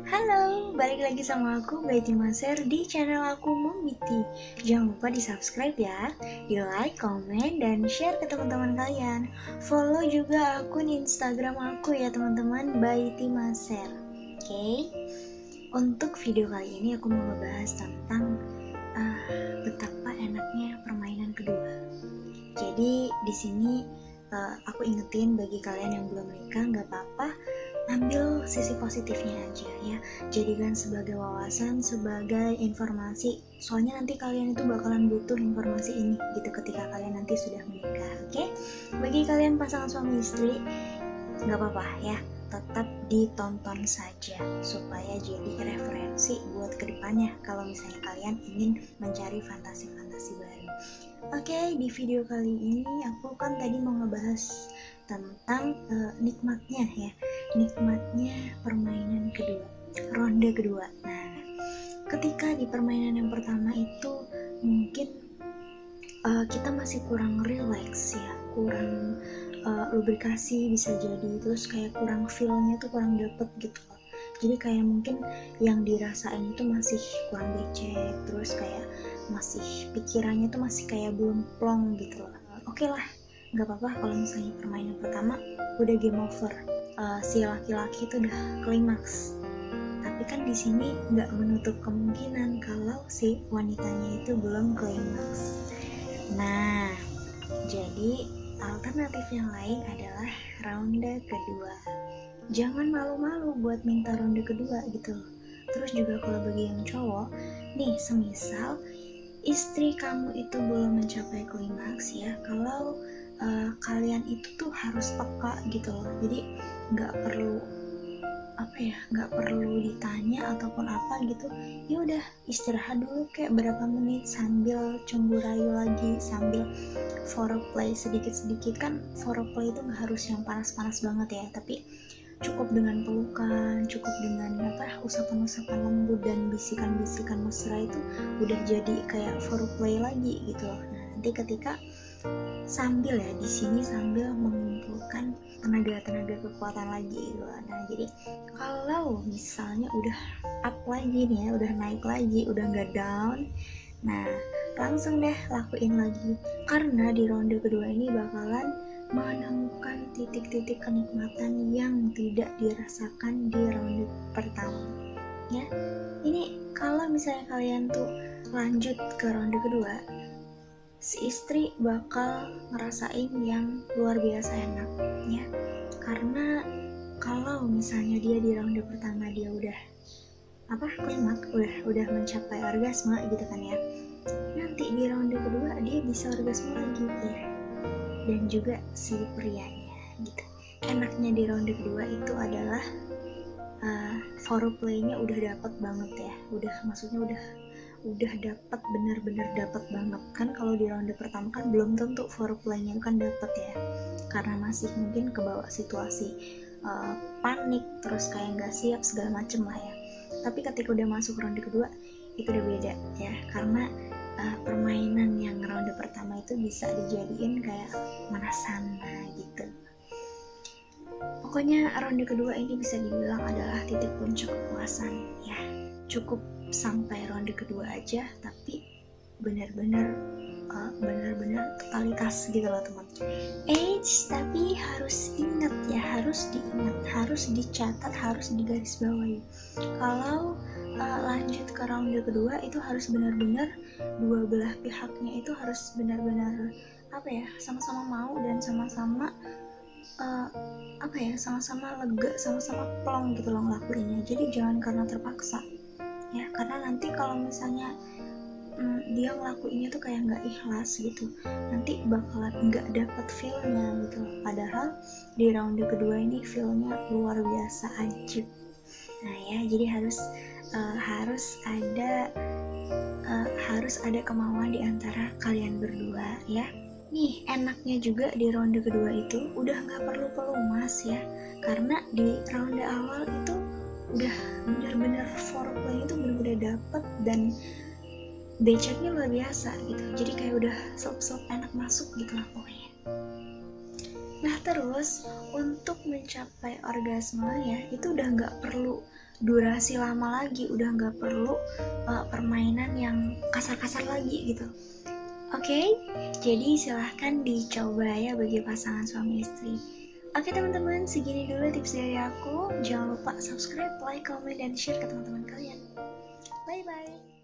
Halo, balik lagi sama aku Baiti Maser di channel aku Momiti. Jangan lupa di subscribe ya, di like, komen, dan share ke teman-teman kalian. Follow juga akun Instagram aku ya teman-teman, Baiti Maser. Oke, untuk video kali ini aku mau ngebahas tentang betapa enaknya permainan kedua. Jadi di sini aku ingetin bagi kalian yang belum menikah, nggak apa-apa, ambil sisi positifnya aja ya, jadikan sebagai wawasan, sebagai informasi, soalnya nanti kalian itu bakalan butuh informasi ini gitu ketika kalian nanti sudah menikah. Oke, bagi kalian pasangan suami istri nggak apa-apa ya, tetap ditonton saja supaya jadi referensi buat kedepannya kalau misalnya kalian ingin mencari fantasi-fantasi baru. Oke, di video kali ini aku kan tadi mau ngebahas tentang nikmatnya permainan kedua, ronde kedua. Nah, ketika di permainan yang pertama itu mungkin kita masih kurang relax ya, kurang lubrikasi bisa jadi, terus kayak kurang feel-nya tuh kurang dapet gitu loh. Jadi kayak mungkin yang dirasain itu masih kurang becek, terus kayak masih pikirannya tuh masih kayak belum plong gitu loh. Oke lah, nggak apa-apa kalau misalnya permainan pertama udah game over, si laki-laki itu udah klimaks. Tapi kan di sini nggak menutup kemungkinan kalau si wanitanya itu belum klimaks. Nah, jadi alternatif yang lain adalah ronde kedua. Jangan malu-malu buat minta ronde kedua gitu. Terus juga kalau bagi yang cowok, nih semisal istri kamu itu belum mencapai klimaks ya, kalau kalian itu tuh harus peka gitu loh. Jadi nggak perlu nggak perlu ditanya ataupun apa gitu, ya udah istirahat dulu kayak berapa menit sambil cemburu rayu lagi, sambil foreplay sedikit-sedikit. Kan foreplay itu nggak harus yang panas-panas banget ya, tapi cukup dengan pelukan, cukup dengan usapan-usapan lembut dan bisikan-bisikan mesra itu udah jadi kayak foreplay lagi gitu loh. Nah, nanti ketika sambil ya di sini sambil mengumpulkan tenaga kekuatan lagi gitu. Nah, jadi kalau misalnya udah up lagi nih ya, udah naik lagi, udah nggak down, nah langsung deh lakuin lagi, karena di ronde kedua ini bakalan menemukan titik-titik kenikmatan yang tidak dirasakan di ronde pertama ya. Ini kalau misalnya kalian tuh lanjut ke ronde kedua, si istri bakal ngerasain yang luar biasa enak ya, karena kalau misalnya dia di ronde pertama dia udah klimaks, udah mencapai orgasme gitu kan ya, nanti di ronde kedua dia bisa orgasme lagi ya, dan juga si prianya gitu. Enaknya di ronde kedua itu adalah foreplaynya udah dapet banget ya, maksudnya udah dapet, bener-bener dapet banget kan. Kalau di ronde pertama kan belum tentu foreplaynya kan dapet ya, karena masih mungkin kebawa situasi panik, terus kayak nggak siap segala macem lah ya. Tapi ketika udah masuk ronde kedua itu udah beda ya, karena permainan yang ronde pertama itu bisa dijadiin kayak manasana gitu. Pokoknya ronde kedua ini bisa dibilang adalah titik puncak kepuasan ya. Cukup sampai ronde kedua aja, tapi benar-benar totalitas gitu loh teman. Tapi harus ingat ya, harus diingat, harus dicatat, harus digarisbawahi. Kalau lanjut ke ronde kedua itu harus benar-benar dua belah pihaknya itu harus benar-benar sama-sama mau dan sama-sama sama-sama lega, sama-sama plong gitu loh ngelakuinnya. Jadi jangan karena terpaksa ya, karena nanti kalau misalnya dia ngelakuinnya tuh kayak nggak ikhlas gitu, nanti bakalan nggak dapet feelnya gitu. Padahal di ronde kedua ini feelnya luar biasa ajib. Nah ya, jadi harus ada kemauan di antara kalian berdua ya. Nih enaknya juga di ronde kedua itu udah nggak perlu pelumas ya, karena di ronde awal itu udah bener-bener foreplay itu bener-bener dapet dan beceknya luar biasa gitu. Jadi kayak udah sop-sop enak masuk gitu lah pokoknya. Nah terus untuk mencapai orgasme ya itu udah nggak perlu durasi lama lagi, udah nggak perlu permainan yang kasar-kasar lagi gitu. Oke, jadi silahkan dicoba ya bagi pasangan suami istri. Oke teman-teman, segini dulu tips dari aku. Jangan lupa subscribe, like, comment, dan share ke teman-teman kalian. Bye-bye.